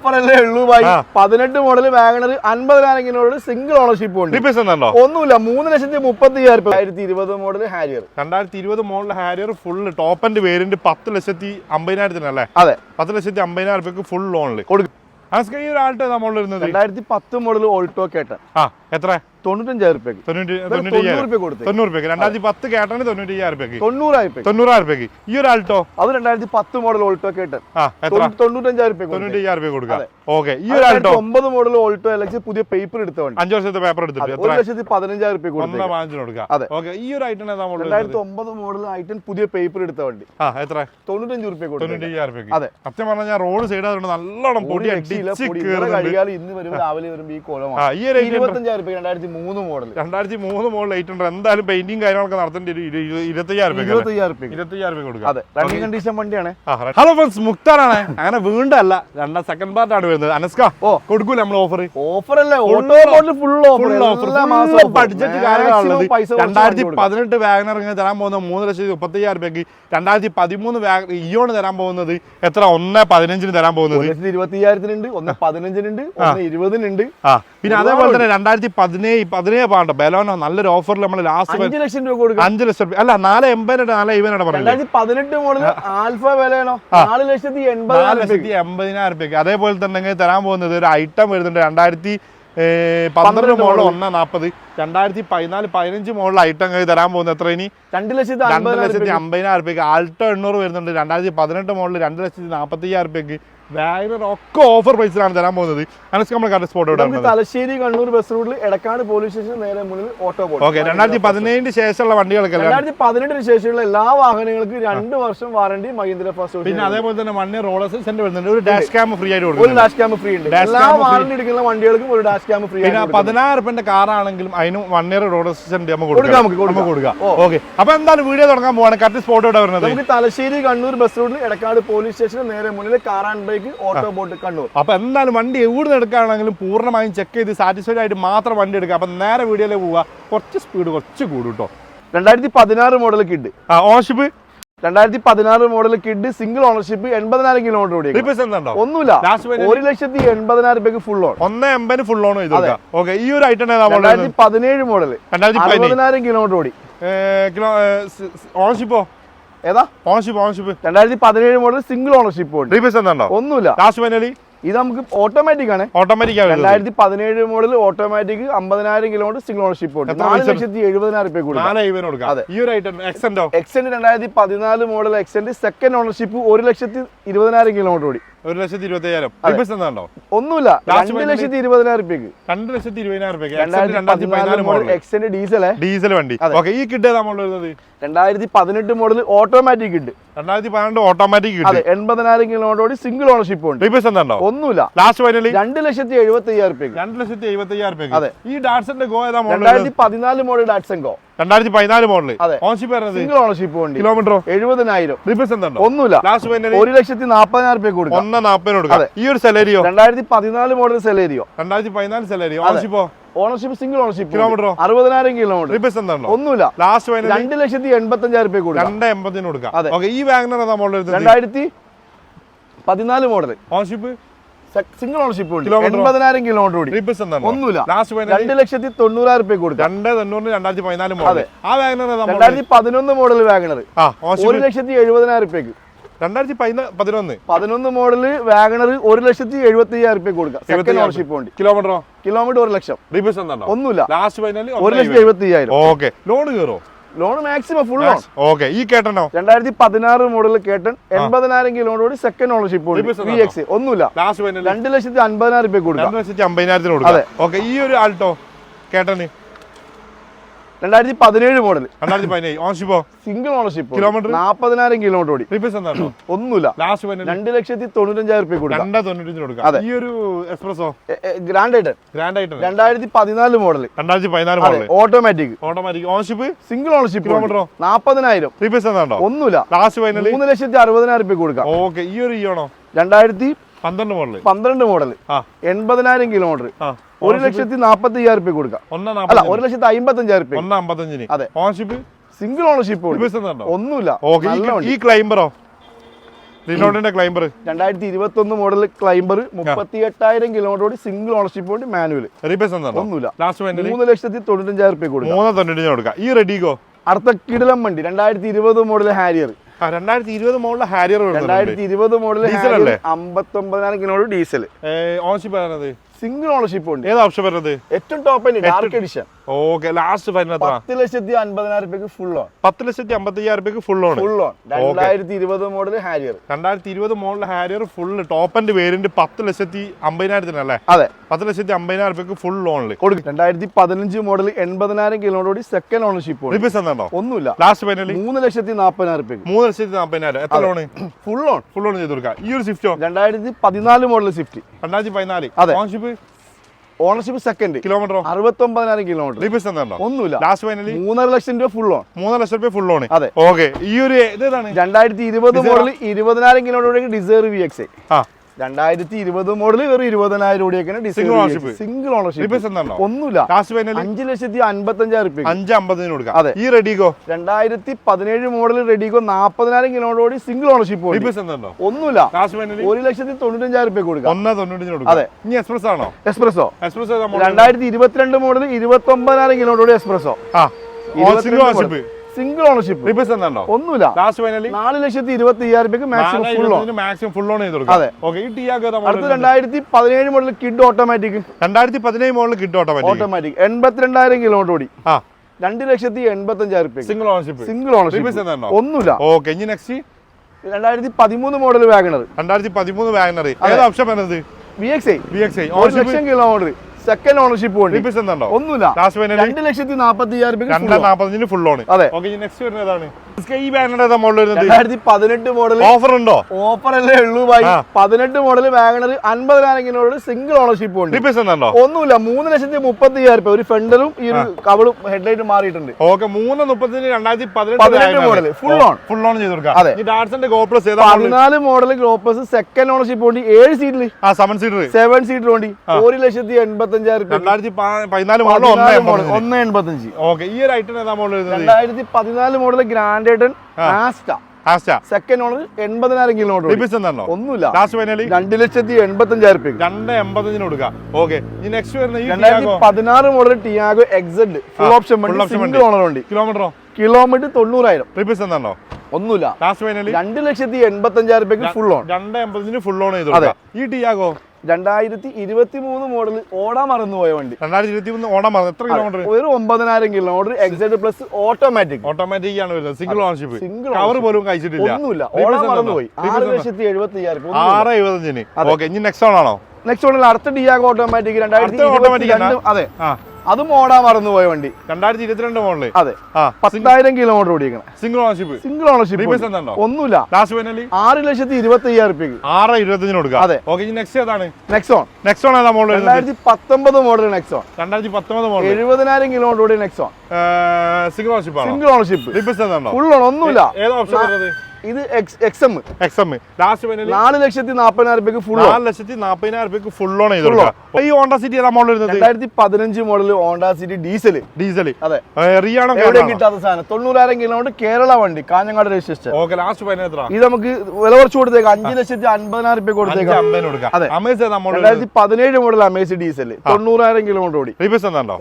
18 model WagonR 50,000 single ownership ഉണ്ട്. ഒന്നുമില്ല 3,35,000. 2020 model Harrier. 2020 model Harrier full top and variant 10,50,000 അല്ലേ? അതെ, 10,50,000 രൂപയ്ക്ക് ഫുൾ ലോണിൽ കൊടുക്കും. ഈ ഒരു ആൾട്ടോ നമ്മൾ 2010 മോഡൽ ഓൾട്ടോ കേട്ടൻ. എത്ര? 95,000 രൂപയ്ക്ക്. 90 രൂപയ്ക്ക്. 2010 കേട്ടാണ് 95,000 രൂപയ്ക്ക്. 90,000 രൂപയ്ക്ക്. ഈ ഒരു ആൾട്ടോ അത് 2010 മോഡൽ ഓൾട്ടോ കേട്ടൻ. 95,000 രൂപയ്ക്ക്. 95,000 രൂപ കൊടുക്കാം. ഓക്കെ, ഈ ഒരു ആൾട്ടോ 9 മോഡൽ ഓൾട്ടോ എലക്സ് പുതിയ പേപ്പർ എടുത്ത വണ്ടി. 5 വർഷത്തെ പേപ്പർ എടുത്തിട്ട് 1,15,000 രൂപ കൊടുക്കാം. ഓക്കെ, ഈ ഒരു ഐറ്റം 2009 മോഡൽ ഐറ്റം പുതിയ പേപ്പർ എടുത്ത വണ്ടി. എത്ര? 95 രൂപ കൊടുക്കും. 95,000 രൂപയ്ക്ക്. അതെ, സത്യം പറഞ്ഞാൽ റോഡ് സൈഡ് ആയതുകൊണ്ട് നല്ലോണം പൊടി അടിച്ച് കഴിയാൽ ഇന്ന് വരും രാവിലെ വരുമ്പോൾ ഈ കോളമാണ്. 25,000 രൂപ 2003 മോഡൽ. 2003 മോഡൽ 800. എന്തായാലും പെയിന്റിംഗ് കാര്യങ്ങളൊക്കെ നടത്തേണ്ടി 25,000 രൂപ കൊടുക്കാം. അതെ, റണ്ണിംഗ് കണ്ടീഷൻ വണ്ടിയാണ്. ഹലോ ഫ്രണ്ട്സ്, മുക്താറാണ്. അങ്ങനെ വീണ്ടും അല്ല, രണ്ടാം സെക്കൻഡ് പാർട്ട് ആണ് വരുന്നത്. അനസ്ക കൊടുക്കൂല നമ്മൾ ഓഫർ അല്ലേ? ബഡ്ജറ്റ് കാര്യങ്ങളുള്ളത്. 2018 വാഗണർ തരാൻ പോകുന്നത് 3,35,000 രൂപയ്ക്ക്. 2013 ഇയോണ് തരാൻ പോകുന്നത് എത്ര? 1,15,000 തരാൻ പോകുന്നത്. 1,25,000 1,15,000 1,20,000. പിന്നെ അതേപോലെ തന്നെ 2017 പാണ്ട ബെലോനോ നല്ലൊരു ഓഫറിൽ നമ്മൾ ലാസ്റ്റ് 5 ലക്ഷം രൂപ കൊടുക്കും. 5 ലക്ഷം അല്ല, 4,80,000 4,70,000 പറഞ്ഞത്. 2018 മോഡൽ ആൽഫ വിലയാണോ? 4,80,000 രൂപയ്ക്ക്. അതേപോലെ തന്നെ തരാൻ പോകുന്നത് ഒരു ഐറ്റം വരുന്നുണ്ട്. 2012 മോഡൽ 1,40,000. 2014-15 മോഡൽ ഐറ്റം തരാൻ പോകുന്നത് എത്ര? ഇനി 2,50,000 രൂപയ്ക്ക്. ആൾട്ടോ 800 വരുന്നുണ്ട്. 2018 മോഡൽ 2,40,000 രൂപയ്ക്ക്. വാഗണർ ഒക്കെ ഓഫർ പ്രൈസിലാണ് തരാൻ പോകുന്നത്. നമ്മൾ സ്പോട്ട് തലശ്ശേരി കണ്ണൂർ ബസ് റൂട്ടിൽ എടക്കാട് പോലീസ് സ്റ്റേഷൻ നേരെ മുന്നിൽ ഓട്ടോ. ഓക്കെ, 2017 ശേഷമുള്ള വണ്ടികൾക്ക് 2018 ശേഷമുള്ള എല്ലാ വാഹനങ്ങൾക്കും 2 വർഷം വാറണ്ടി മഹീന്ദ്ര ഫാസ്റ്റ്. പിന്നെ അതേപോലെ തന്നെ 1 ഇയർ റോഡ് അസിസ്റ്റന്റ് വരുന്നുണ്ട്. ഒരു ഡാഷ് ക്യാം ഫ്രീ ആയിട്ട് കൊടുക്കും. ഒരു ഡാഷ് ക്യാം ഫ്രീ ഉണ്ട്. എല്ലാ വാറണ്ടി എടുക്കുന്ന വണ്ടികൾക്കും ഒരു ഡാഷ് ക്യാം ഫ്രീ. പിന്നെ 16,000 രൂപന്റെ കാർ ആണെങ്കിലും അതിന് 1 ഇയർ റോഡ് അസിസ്റ്റന്റ് നമുക്ക് കൊടുക്കാം. ഓക്കെ, അപ്പൊ എന്തായാലും വീഡിയോ തുടങ്ങാൻ പോവാണ്. കറക്റ്റ് സ്പോട്ട് ഇവിടെ വരുന്നത് നമുക്ക് തലശ്ശേരി കണ്ണൂർ ബസ് റൂട്ടിൽ എടക്കാട് പോലീസ് സ്റ്റേഷൻ നേരെ മുന്നിൽ car and bike auto boat Kannur. അപ്പൊ എന്തായാലും വണ്ടി എവിടെ എടുക്കുകയാണെങ്കിലും പൂർണ്ണമായും ചെക്ക് ചെയ്ത് സാറ്റിസ്ഫൈഡ് ആയിട്ട് മാത്രം വണ്ടി എടുക്കുക. അപ്പൊ നേരെ വീഡിയോയിലേക്ക് പോവുക. കുറച്ച് സ്പീഡ് കുറച്ച് കൂടും കേട്ടോ. 2016 model kid. Ownership 2016 model kid single ownership 80,000 kilometre ഓടി. ഒന്നുമില്ല, 1,80,000 രൂപയ്ക്ക് ഫുൾ ഓൺ. 1,80,000 ഫുൾ ഓൺ ചെയ്തു. ഓക്കെ, ഈ ഒരു ഐറ്റം 2017 മോഡൽ 60,000 കിലോമീറ്റർ ഓടി. ഓണർഷിപ്പോ ഏതാ? ഓണർഷിപ്പ് 2017 മോഡൽ സിംഗിൾ ഓണർഷിപ്പ് ഉണ്ട്. ഒന്നുമില്ല. ഇത് നമുക്ക് ഓട്ടോമാറ്റിക് ആണ്. 2017 model automatic 50,000 kilometre single ownership ഉണ്ട്. 4,70,000 രൂപ കൊടുക്കും. Xcent 2014 model Xcent second ownership 1,20,000 kilometre ഓടി. 1,20,000. ഒന്നുമില്ല, 2,20,000 രൂപയ്ക്ക്. 2,20,000 രൂപയ്ക്ക് എക്സെന്റ് ഡീസൽ വണ്ടി. ഈ Kwid 2018 model automatic Kwid. 2012 automatic Kwid. 80,000 kilometre ഓടി സിംഗിൾ ഓണർഷിപ്പ് ഉണ്ട്. ഒന്നുമില്ല, 2,75,000 രൂപയ്ക്ക്. 2,75,000 രൂപയ്ക്ക്. അതെ, ഈ ഡാറ്റ്സന്റെ Go 2014 model Datsun Go. 2014 model ownership single ownership ഉണ്ട്. കിലോമീറ്റർ 70,000. ഒന്നുമില്ല, 1,40,000 രൂപ കൊടുക്കും. 1,40,000 കൊടുക്കാം. ഈ ഒരു സെലേരിയോ 2014 മോഡൽ സെലേരിയോ. 2014 സെലേരിയോ. ഓണർഷിപ്പോ ownership single ownership. Kilometre 60,000 kilometre. ഒന്നുമില്ല, 2,85,000 രൂപ കൊടുക്കാം. 2,80,000 കൊടുക്കാം. ഈ WagonR 2014 model ownership single ownership ഉണ്ട്. 80,000 കിലോമീറ്റർ ഓടി. ഒന്നുമില്ല, 2,90,000 രൂപ കൊടുക്കാം. 2014 മോഡൽ. ആ വാഗണർ 2011 മോഡൽ വാഗണർ 1,70,000 രൂപയ്ക്ക്. 2011 മോഡൽ വാഗണർ 1,70,000 രൂപ കൊടുക്കാം. സെക്കൻഡ് ഓണർഷിപ്പ് ഉണ്ട്. കിലോമീറ്റർ 1,00,000. ഒന്നുമില്ല, 1,70,000. ഓക്കെ, ലോൺ കയറോ? Loan maximum full on. Okay, ഈ കേട്ടനോ 2016 മോഡൽ കേട്ടൻ 80,000 കിലോമീറ്റർ സെക്കൻഡ് ഓണർഷിപ്പ് ഉണ്ട്. ഒന്നുമില്ല, 2,50,000 രൂപ കൊടുക്കാം. 2,50,000 കൊടുക്കാം. ഓക്കെ, ഈ ഒരു ആൾട്ടോ കേട്ടന് 2017 മോഡൽ 2017 ഓണർഷിപ്പോ സിംഗിൾ ഓണർഷിപ്പ്. കിലോമീറ്റർ 40,000 കിലോമീറ്റർ ഓടി. ഒന്നുമില്ല, 2,95,000 രൂപ കൊടുക്കാം. 2,95,000 കൊടുക്കാം. ഈ ഒരു Spresso grand i ten 2014 model. 2014 model automatic. Ownership single ownership. Kilometre 40,000. ഒന്നുമില്ല, 3,60,000 രൂപ കൊടുക്കാം. ഓക്കെ, ഈ ഒരു ഇയോണോ 2012 മോഡൽ 80,000 കിലോമീറ്റർ 1,40,000 രൂപ കൊടുക്കാം. 1,55,000 രൂപ. 1,55,000. അതെ, ഓണർഷിപ്പ് സിംഗിൾ ഓണർഷിപ്പ്. ഒന്നുമില്ല. ഈ ക്ലൈംബറോ റിനോൾഡിന്റെ Climber 2021 model Climber 38,000 kilometre single ownership കൊണ്ട് മാനുവൽ. ഒന്നുമില്ല. 3,95,000 കൊടുക്കാം. 3,95 കൊടുക്കാം. ഈ റെഡിഗോ അടുത്ത കിടിലം വണ്ടി 2020 model Harrier. 2020 model Harrier 2020 model 59,000 kilometre diesel. Ownership single ownership ഉണ്ട്. ഏത് ഓപ്ഷൻ വരുന്നത്? ഏറ്റവും top dark edition. Okay, last final 10,50,000 full on. 10,50,000 full on. 2020 model Harrier. 2020 model Harrier full top and variant 10,50,000 അല്ലേ? അതെ, 10,50,000 ഫുൾ ഓണിൽ കൊടുക്കും. 2015 മോഡൽ 80,000 കിലോമീറ്റർ സെക്കൻഡ് ഓണർഷിപ്പ്. ഒന്നുമില്ല. Last final 3,40,000. 3,40,000. എത്ര loan? Full on. Full on ചെയ്ത് കൊടുക്കാം. ഈ ഒരു സ്വിഫ്റ്റോ 2014 മോഡൽ സ്വിഫ്റ്റ്. 2014. അതെ. Ownership second. Kilometre 69,000 kilometre. ഒന്നുമില്ല. ലാസ്റ്റ് ഫൈനലി 3.5 ലക്ഷം രൂപ ഫുൾ ഓൺ. 3 ലക്ഷം രൂപ ഫുൾ ഓൺ. അതെ. ഓക്കെ, ഈ ഒരു ഇതാണ് 2020 model 20,000 kilometre Dzire VXi. 2020 model വെറും 20,000 രൂപയൊക്കെയാണ് സിംഗിൾ ഓണർഷിപ്പ്. ഒന്നുമില്ല. 5,55,000. 5,50 കൊടുക്കാം. അതെ. ഈ redi-GO 2017 model redi-GO 40,000 kilometre single ownership. ഒന്നുമില്ല. 1,95,000 കൊടുക്കാം. 1,95 കൊടുക്കാം. അതെ. ഇനി എക്സ്പ്രസ് ആണോ? Espresso 2022 model 29,000 kilometre espresso. Single ownership. ഒന്നുമില്ല. 4,25,000 മാക്സിമം ഫുൾ ഓൺ ചെയ്ത് കൊടുക്കാം. അതെ. ഓക്കെ, ഈ ടിയാഗോ 2017 മോഡൽ കിഡ് ഓട്ടോമാറ്റിക്. 2017 മോഡൽ കിഡ് ഓട്ടോമാറ്റിക് 82,000 കിലോമീറ്റർ ഓടി. 2,85,000. Single ownership. ഒന്നുമില്ല. ഓക്കെ, ഇനി നെക്സ്റ്റ് 2013 മോഡൽ വാഗണർ. 2013 വാഗണർ. ഏത് ഓപ്ഷൻ വരുന്നത്? VXi. 1 lakh kilometre second ownership. ഒന്നുമില്ല. 2,40,000 ഫുൾ ഓൺ. അതെ. ഓക്കെ, നെക്സ്റ്റ് വരുന്നത് ഏതാണ്? ഈ വാഗണർ 2018 മോഡൽ. ഓഫർ ഉണ്ടോ? ഓഫർ അല്ലേ ഉള്ളൂ. 18 model WagonR 50,000 kilometre single ownership ഉണ്ട്. ഒന്നുമില്ല. 3,30,000 ഒരു ഫെൻഡറും ഈ ഒരു കവളും ഹെഡ്ലൈറ്റ് മാറിയിട്ടുണ്ട്. Okay, 3,30,000 2018 model full on. Full on ചെയ്ത് കൊടുക്കാം. അതെ. ഈ ഡാറ്റ്സന്റെ Go plus 14 model Go plus second ownership ഉണ്ട്. 7 സീറ്റിൽ 7 സീറ്റർ വണ്ടി. 1,85,000. 2014 മോഡൽ 1,85. ഓക്കെ, ഈ ഒരു ഐറ്റം ഏതാ model? 2014 model grand Asta second owner 80,000 kilometre. ഒന്നുമില്ല. 2,85,000. 2,85 കൊടുക്കാം. ഓക്കെ, ഈ നെക്സ്റ്റ് വരുന്ന 2016 model Tiago XZ full option single owner വണ്ടി. കിലോമീറ്റർ 90,000. ഒന്നുമില്ല. 2,85,000 ഫുൾ ഓൺ. 2,80 ഫുൾ ഓൺ ചെയ്തു. ഈ ടിയാഗോ 2023 മോഡൽ ഓടാൻ മറന്നുപോയ വണ്ടി. 2023 ഓടാൻ മറന്നു. എത്ര കിലോമീറ്റർ? ഒരു 9,000 കിലോമീറ്റർ എക്സെഡ് പ്ലസ് ഓട്ടോമാറ്റിക് ആണ് വരുന്നത്. Single ownership. കവർ പോലും കഴിച്ചിട്ടില്ല. ഒന്നുമില്ല. ഓടാൻ മറന്നുപോയി. 6,70,000. 6,75. ഓക്കെ, ഇനി നെക്സ്റ്റ് ആണോ? നെക്സ്റ്റ് മോഡൽ അടുത്ത ഡിയാഗോ ഓട്ടോമാറ്റിക് 2022. അതെ, അതും ഓടാൻ മറന്നുപോയ വണ്ടി. 2022 മോഡല്. അതെ. 10,000 കിലോമീറ്റർ ഓടിക്കണം. Single ownership. ഒന്നുമില്ല. 6,25,000. 6,25 കൊടുക്കാം. അതെ. ഓക്കെ, ഇനി നെക്സ്റ്റ് ഏതാണ്? നെക്സോൺ ഏതാ model? 2019 model Nexon. 2019 model 70,000 kilometre ഓടിയ Nexon. Single ownership. Full on. ഒന്നുമില്ല. ഏത് ഓപ്ഷൻ വരുന്നത്? ഇത് XM. Last final 4,40,000 full 4,40,000 full on ചെയ്തു കൊടുക്കാം. ഈ ഹോണ്ട സിറ്റി ഏതാ മോഡൽ വരുന്നത്? 2015 മോഡൽ ഹോണ്ട സിറ്റി ഡീസൽ. അതെ. റിയാണോ കിട്ടാത്ത സാധനം. 90,000 കിലോമീറ്റർ കേരള വണ്ടി, Kanhangad register. Okay, last final എത്ര? ഇത് നമുക്ക് വില കുറച്ച് കൊടുത്തേക്കാം. 5,50,000 കൊടുത്തേക്കാം. 2017 മോഡൽ അമേസ് ഡീസൽ 90,000 കിലോമീറ്റർ ഓടി.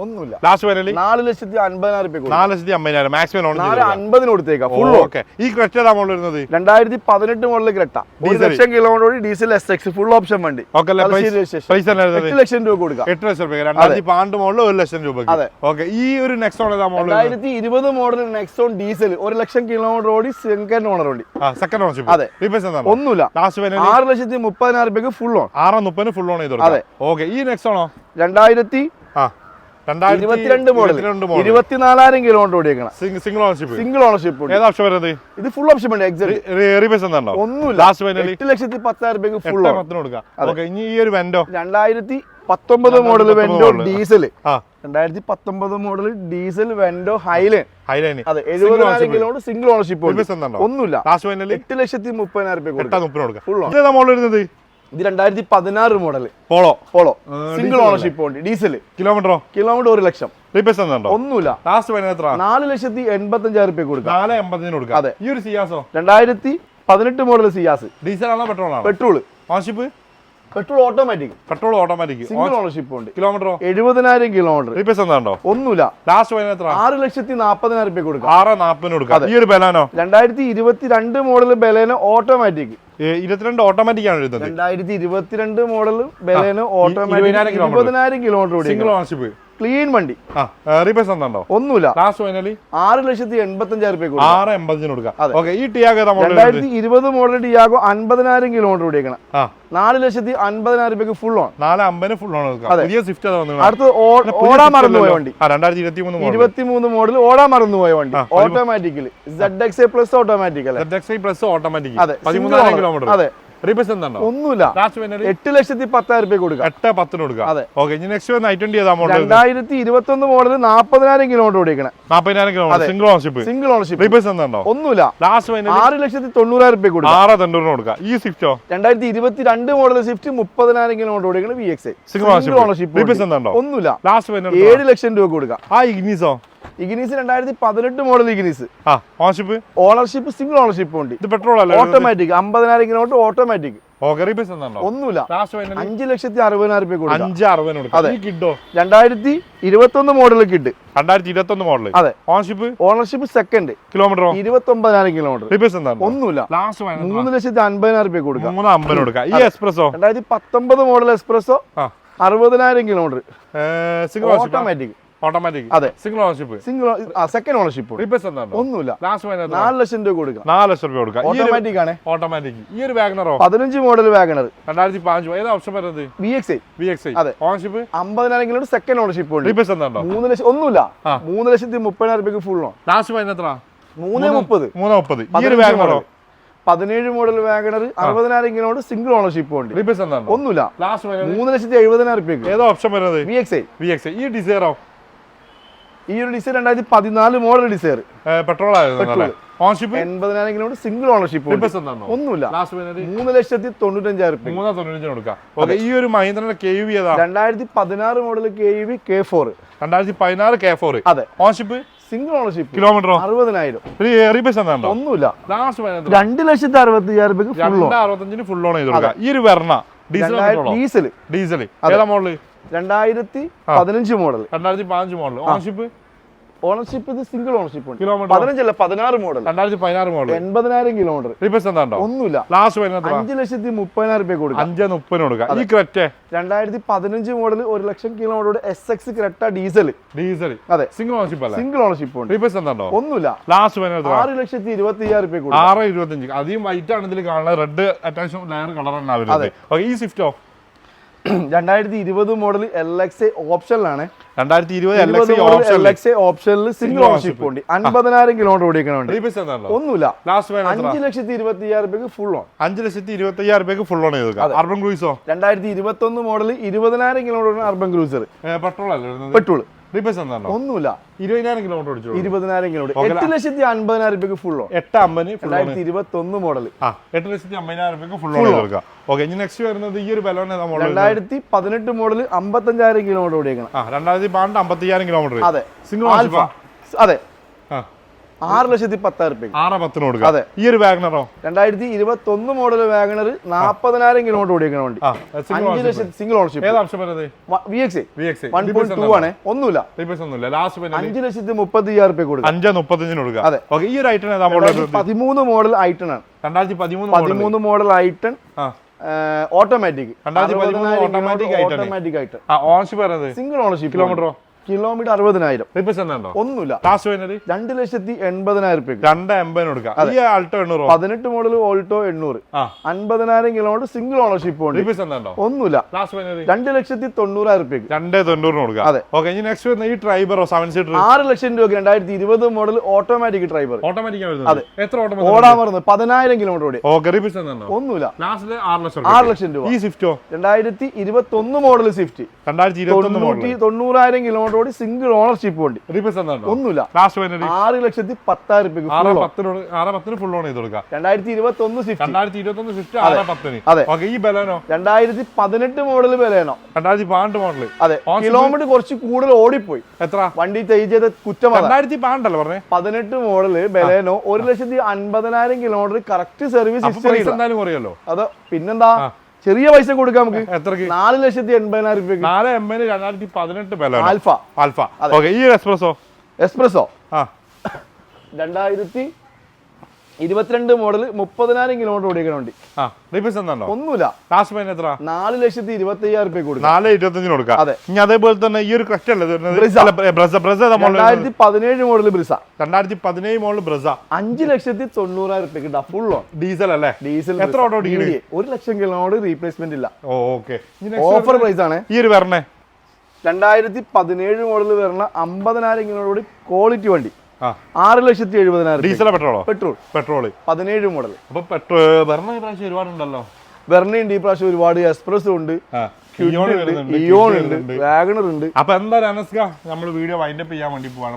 ഒന്നുമില്ല. Last final 4,50,000. 4,50,000 മാക്സിമം 4,50 കൊടുത്തേക്കാം ഫുൾ. ഓക്കെ, ഈ ക്രെറ്റ ഏതാ മോഡൽ വരുന്നത്? 2018 model Creta 1 lakh kilometre diesel SX full option വണ്ടി. 8 ലക്ഷം രൂപ കൊടുക്കാം. 8 ലക്ഷം രൂപ. 2012 മോഡൽ 1 ലക്ഷം രൂപ. ഓക്കെ, ഈ ഒരു നെക്സോൺ ഏതാ model? 2020 model Nexon diesel 1 lakh kilometre ഓടി സെക്കൻഡ് ഓണർ വണ്ടി. Second ownership. അതെ. ഒന്നുമില്ല. 6,30,000 ഫുൾ ഓൺ. 6,30 ഫുൾ ഓൺ ചെയ്തു. അതെ. ഓക്കെ, ഈ നെക്സോണോ? 2022 മോഡൽ 24,000 കിലോമീറ്റർ ഓടിയേക്കണം. Single ownership. ഏതാ ഓപ്ഷൻ വരുന്നത്? ഇത് ഫുൾ ഓപ്ഷൻ ഉണ്ട്. ഒന്നുമില്ല. 8,10,000 ഫുൾ ഓൺ കൊടുക്കാം. ഓക്കെ, ഇനി ഈ ഒരു വെൻഡോ 2019 model വെൻഡോ diesel. 2019 model diesel വെൻഡോ Highline. അതെ, 70,000 കിലോമീറ്റർ സിംഗിൾ ഓണർഷിപ്പ്. ഒന്നുമില്ല. 8,30,000 കൊടുക്കാം. Full on. ഏതാ മോഡൽ വരുന്നത്? ഇത് 2016 മോഡൽ പോളോ സിംഗിൾ ഓണർഷിപ്പ് ഉണ്ട്. ഡീസൽ. കിലോമീറ്റർ 1 ലക്ഷം. ഒന്നുമില്ല. 4,85,000 കൊടുക്കാം. 4,80 കൊടുക്കാം. അതെ. ഈ ഒരു സിയാസോ 2019 18 മോഡൽ സിയാസ്. ഡീസൽ ആണോ പെട്രോൾ ആണോ? Petrol. Ownership petrol automatic. Petrol automatic. Single ownership ഉണ്ട്. കിലോമീറ്ററോ? 70,000 കിലോമീറ്റർ. റീപ്ലേസ് എന്താണോ? ഒന്നുമില്ല. ലാസ്റ്റ് ഫൈനൽ എത്ര? 6,40,000 രൂപ കൊടുക്കാം. 6,40,000 കൊടുക്കാം. ഈ ഒരു Baleno? 2022 model Baleno automatic. 22 automatic ആണ് എഴുതുന്നത്. 2022 model Baleno automatic. 20,000 kilometre. Single ownership. Clean വണ്ടി. റീപ്ലേസ് എന്താണോ? ഒന്നുമില്ല. ലാസ്റ്റ് ഫൈനലി 6,85,000 രൂപ കൊടുക്കാം. 6,80,000 കൊടുക്കാം. ഓക്കെ. ഈ ടിയാഗോ 2020 മോഡൽ ടിയാഗോ 50,000 കിലോമീറ്റർ ഓടിക്കണം. 4,50,000 രൂപയ്ക്ക് ഫുൾ ഓൺ. 4,50,000 ഫുൾ ഓൺ കൊടുക്കാം. പുതിയ സ്വിഫ്റ്റ് വന്നു. അടുത്ത് ഓടാൻ മറന്നുപോയ വണ്ടി. 2023 മോഡൽ ഓടാൻ മറന്നുപോയ വണ്ടി. ഓട്ടോമാറ്റിക്കലി ZXA പ്ലസ് ഓട്ടോമാറ്റിക് അല്ലേ? ZXA plus automatic. അതെ. 13,000 കിലോമീറ്റർ. അതെ. റീപ്ലേസ് എന്താണോ? ഒന്നുമില്ല. 8,10,000 രൂപ കൊടുക്കാം. 8,10 കൊടുക്കാം. അതെ. ഓക്കെ. ഇനി നെക്സ്റ്റ് വന്ന് i20 ഏതാ മോഡൽ? 2021 മോഡൽ 40,000 കിലോമീറ്റർ ഓടിക്കണം. 40,000 kilometre. Single ownership. Single ownership. Replace എന്താണോ? ഒന്നുമില്ല. ലാസ്റ്റ് ഫൈനൽ 6,90,000 രൂപ കൊടുക്കാം. 6,90,000 കൊടുക്കാം. ഈ സ്വിഫ്റ്റോ? 2022 മോഡൽ സ്വിഫ്റ്റ് 30,000 കിലോമീറ്റർ ഓടിക്കണം. VXI. Single ownership. റീപ്ലേസ് എന്താണോ? ഒന്നുമില്ല. ലാസ്റ്റ് ഫൈനൽ 7,00,000 രൂപ കൊടുക്കാം. ഇഗ്നിസോ? Ignis 2018 model Ignis. Ownership? Ownership single ownership ഉണ്ട്. ഇത് പെട്രോൾ അല്ലേ? Automatic. 50,000 kilometre automatic. Okay. Replace എന്താണോ? ഒന്നുമില്ല. ലാസ്റ്റ് ഫൈനൽ 5,60,000 രൂപ കൊടുക്കാം. 5,60,000 കൊടുക്കാം. ഈ കിഡോ? 2021 മോഡൽ കിഡ്. 2021 മോഡൽ. അതെ. ഓണർഷിപ്പ്? Ownership second. കിലോമീറ്ററോ? 29,000 കിലോമീറ്റർ. റീപ്ലേസ് എന്താണോ? ഒന്നുമില്ല. ലാസ്റ്റ് ഫൈനൽ 3,50,000 രൂപ കൊടുക്കാം. 3,50,000 കൊടുക്കാം. ഈ Spresso? 2019 model Spresso 60,000 kilometre. Single automatic. Automatic. അതെ. Single ownership. Second ownership. Replace എന്താണോ? ഒന്നുമില്ല. ലാസ്റ്റ് ഫൈനൽ 4,00,000 രൂപ കൊടുക്കാം. 4,00,000 രൂപ കൊടുക്കാം. ഓട്ടോമാറ്റിക് ആണ്. ഓട്ടോമാറ്റിക്. ഈ ഒരു വാഗണറോ? 15 മോഡൽ വാഗണർ. 2005. ഏതാ ഓപ്ഷൻ വരുന്നത്? VXI. അതെ. ഓണർഷിപ്പ്? 50,000 കിലോമീറ്റർ. സെക്കൻഡ് ഓണർഷിപ്പ് ഉണ്ട്. റീപ്ലേസ് എന്താണോ? 3,00,000. ഒന്നുമില്ല. 3,30,000 രൂപയ്ക്ക് ഫുൾ ഓൺ. ലാസ്റ്റ് ഫൈനൽ എത്ര? 3,30,000. 3,30,000. ഈ ഒരു വാഗണറോ? 17 model WagonR 60,000 kilometre. Single ownership ഉണ്ട്. റീപ്ലേസ് എന്താണോ? ഒന്നുമില്ല. ലാസ്റ്റ് ഫൈനൽ 3,70,000 രൂപയ്ക്ക്. ഏതാ ഓപ്ഷൻ വരുന്നത്? VXI. ഈ ഡിസൈറോ? ഈ ഒരു ഡിസൈർ 2014 മോഡൽ ഡിസൈർ. പെട്രോൾ ആയിരുന്നു. ഓണർഷിപ്പ്? 80,000 കിലോമീറ്റർ. Single ownership. ഒന്നുമില്ല. 3,95,000 രൂപ. 3,95,000 കൊടുക്കാം. ഓക്കെ. ഈ ഒരു മഹീന്ദ്രയുടെ KUV ഏതാ? 2016 മോഡൽ KUV K4. 2016 K4. അതെ. ഓണർഷിപ്പ്? Single ownership. കിലോമീറ്ററോ? 60,000. റീപ്ലേസ് എന്താണോ? ഒന്നുമില്ല. ലാസ്റ്റ് 2,65,000 രൂപ ഫുൾ ഓൺ. 2,65,000 ഫുൾ ഓൺ ചെയ്ത് കൊടുക്കാം. ഈ ഒരു വെർണ ഡീസൽ ഏതാ മോഡൽ? 2015 മോഡൽ. 2015 മോഡൽ. ഓണർഷിപ്പ് ഇത് സിംഗിൾ ഓണർഷിപ്പ് ഉണ്ട്. കിലോമീറ്റർ 15 അല്ല 16 മോഡൽ. 2016 മോഡൽ. 80,000 കിലോമീറ്റർ. റീപ്ലേസ് എന്താണോ? ഒന്നുമില്ല. ലാസ്റ്റ് വരുന്നത് 5,30,000 രൂപ കൊടുക്കാം. 5,30,000 കൊടുക്കാം. ഈ Creta 2015 model 1,00,000 kilometre SX Creta diesel. അതെ. സിംഗിൾ ഓണർഷിപ്പ് അല്ല? സിംഗിൾ ഓണർഷിപ്പ് ഉണ്ട്. റീപ്ലേസ് എന്താണോ? ഒന്നുമില്ല. ലാസ്റ്റ് വരുന്നത് 6,25,000 രൂപ കൊടുക്കാം. 6,25,000. അധികം വൈറ്റ് ആണ് ഇതിൽ കാണുന്നത്. റെഡ് അറ്റാച്ച്ഡ് ലെയർ കളർ ആണ് വരുന്നത്. ഓക്കെ. ഈ സ്വിഫ്റ്റോ? 2020 മോഡൽ LXA ഓപ്ഷനിലാണ്. 2020 LXA ഓപ്ഷനിൽ സിംഗിൾ ഓണർഷിപ്പ് ഉണ്ട്. 50,000 കിലോമീറ്റർ ഓടിക്കണുണ്ട്. ഒന്നുമില്ല. 5,25,000 രൂപയ്ക്ക് ഫുൾ ഓൺ. 5,25,000 രൂപയ്ക്ക് ഫുൾ ഓൺ ചെയ്തു. അർബൻ ക്രൂയിസോ? 2021 model 20,000 kilometre urban cruiser. Petrol അല്ലേ? പെട്രോൾ. റീപ്ലേസ് എന്താണോ? ഒന്നുമില്ല. 20,000 കിലോമീറ്റർ ഓടിച്ചു. 20,000 കിലോമീറ്റർ. 8,50,000 രൂപയ്ക്ക് ഫുൾ ഓൺ. 8,50,000. 2021 മോഡൽ. 8,50,000 രൂപയ്ക്ക് ഫുൾ ഓൺ ചെയ്ത് കൊടുക്കാം. ഓക്കെ. ഇനി നെക്സ്റ്റ് വരുന്നത് ഈ ഒരു ബലോൺ 2018 മോഡൽ 55,000 കിലോമീറ്റർ ഓടിക്കണം. 2012 55,000 കിലോമീറ്റർ. അതെ. Single ownership. അതെ. 6,10,000 രൂപ. 6,10,000 കൊടുക്കാം. ഈ ഒരു വാഗണറോ? 2021 മോഡൽ വാഗണർ 40,000 കിലോമീറ്റർ ഓടിക്കണം വണ്ടി. Single ownership. ഏതാ ഓപ്ഷൻ വരുന്നത്? VXI. 1.2 ആണ്. ഒന്നുമില്ല. ലാസ്റ്റ് 5,30,000 രൂപ കൊടുക്കാം. 5,35,000 കൊടുക്കാം. അതെ. ഓക്കെ. ഈ ഒരു ഐറ്റൺ ഏതാ മോഡൽ? 13 മോഡൽ ഐറ്റൺ ആണ്. 2013 model i ten automatic. 2013 automatic i ten. Ownership വരുന്നത്? Single ownership. കിലോമീറ്ററോ? കിലോമീറ്റർ 60,000. റീപ്ലേസ് എന്താണോ? ഒന്നുമില്ല. ലാസ്റ്റ് വരുന്നത് 2,80,000 രൂപ. 2,80,000 കൊടുക്കാം. ഈ Alto 800. 18 model Alto 800. 50,000 kilometre single ownership ഉണ്ട്. റീപ്ലേസ് എന്താണോ? ഒന്നുമില്ല. ലാസ്റ്റ് വരുന്നത് 2,90,000 രൂപ. 2,90,000 കൊടുക്കാം. അതെ. ഓക്കെ. ഇനി നെക്സ്റ്റ് വരുന്ന ഈ ട്രൈബറോ 7 സീറ്റർ 6,00,000 രൂപ. 2020 മോഡൽ ഓട്ടോമാറ്റിക് ഡ്രൈവർ. ഓട്ടോമാറ്റിക് ആണ്. അതെ. എത്ര ഓട്ടോമാറ്റിക്? ഓടാൻ മറന്നു 10,000 കിലോമീറ്റർ ഓടി. ഓക്കെ. റീപ്ലേസ് എന്താണോ? ഒന്നുമില്ല. ലാസ്റ്റ് 6,00,000 രൂപ. ഈ സ്വിഫ്റ്റോ? 2021 മോഡൽ സ്വിഫ്റ്റ്. 2021 മോഡൽ 90,000 കിലോമീറ്റർ ഓടി സിംഗിൾ ഓണർഷിപ്പ് വണ്ടി. ഒന്നുമില്ല. 6,10,000 ഫുൾ ഓൺ ചെയ്ത് കൊടുക്കാം. 2021 സ്വിഫ്റ്റ്. അതെ. ഈ ബലേനോ 2018 മോഡൽ ബലേനോ. 2012 മോഡൽ. അതെ. കിലോമീറ്റർ കുറച്ച് കൂടുതൽ ഓടിപ്പോയി. എത്ര? വണ്ടി തേജ് ചെയ്ത കുറ്റം. 2012 പറഞ്ഞേ. 18 model Baleno 1,50,000 kilometre correct service history. എന്തായാലും കുറയല്ലോ. അത് പിന്നെന്താ, ചെറിയ പൈസ കൊടുക്കാം നമുക്ക്. എത്രക്ക്? 4,80,000 രൂപയ്ക്ക്. 4,80,000 2018 ആൽഫ. ഈ എക്സ്പ്രസോ 2022 മോഡൽ 30,000 കിലോമീറ്റർ ഓടിക്കുന്ന വണ്ടി. ഒന്നുമില്ല. 4,25,000 രൂപ കൊടുക്കും. 4,25 കൊടുക്കാം. ഇനി അതേപോലെ തന്നെ ഈ ഒരു ക്രെറ്റ 2017 മോഡൽ ബ്രിസ. 2017 മോഡൽ ബ്രിസ 5,90,000 രൂപയ്ക്ക് ഫുൾ ഓൺ. ഡീസൽ അല്ലേ? ഡീസൽ. എത്ര ഓട്ടോ ഓടിക്കുന്നത്? 1,00,000 കിലോമീറ്റർ റീപ്ലേസ്മെന്റ് ഇല്ല. ഓഫർ പ്രൈസ് ആണ്. ഈ ഒരു വരണേ 2017 മോഡൽ വരുന്ന 50,000 കിലോമീറ്റർ ക്വാളിറ്റി വണ്ടി. 6,70,000. ഡീസലോ പെട്രോളോ? Petrol 17 model. അപ്പൊ ഒരുപാടുണ്ടല്ലോ. വെർണയുണ്ട് ഈ പ്രാവശ്യം ഒരുപാട്. എക്സ്പ്രസ് ഉണ്ട്, ഇയോൺ ഉണ്ട്, വാഗണർ ഉണ്ട്. അപ്പൊ എന്തായാലും അനസ്ക നമ്മൾ വീഡിയോ വൈൻഡപ്പ് ചെയ്യാൻ വേണ്ടി പോവാണ്.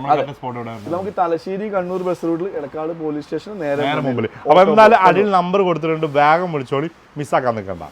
നമുക്ക് തലശ്ശേരി കണ്ണൂർ ബസ് റൂട്ടിൽ എടക്കാട് പോലീസ് സ്റ്റേഷൻ നേരെ മുമ്പിൽ. അപ്പൊ എന്തായാലും അടിയിൽ നമ്പർ കൊടുത്തിട്ടുണ്ട്, വേഗം വിളിച്ചോളി, മിസ്സാക്കാൻ നിൽക്കണ്ട.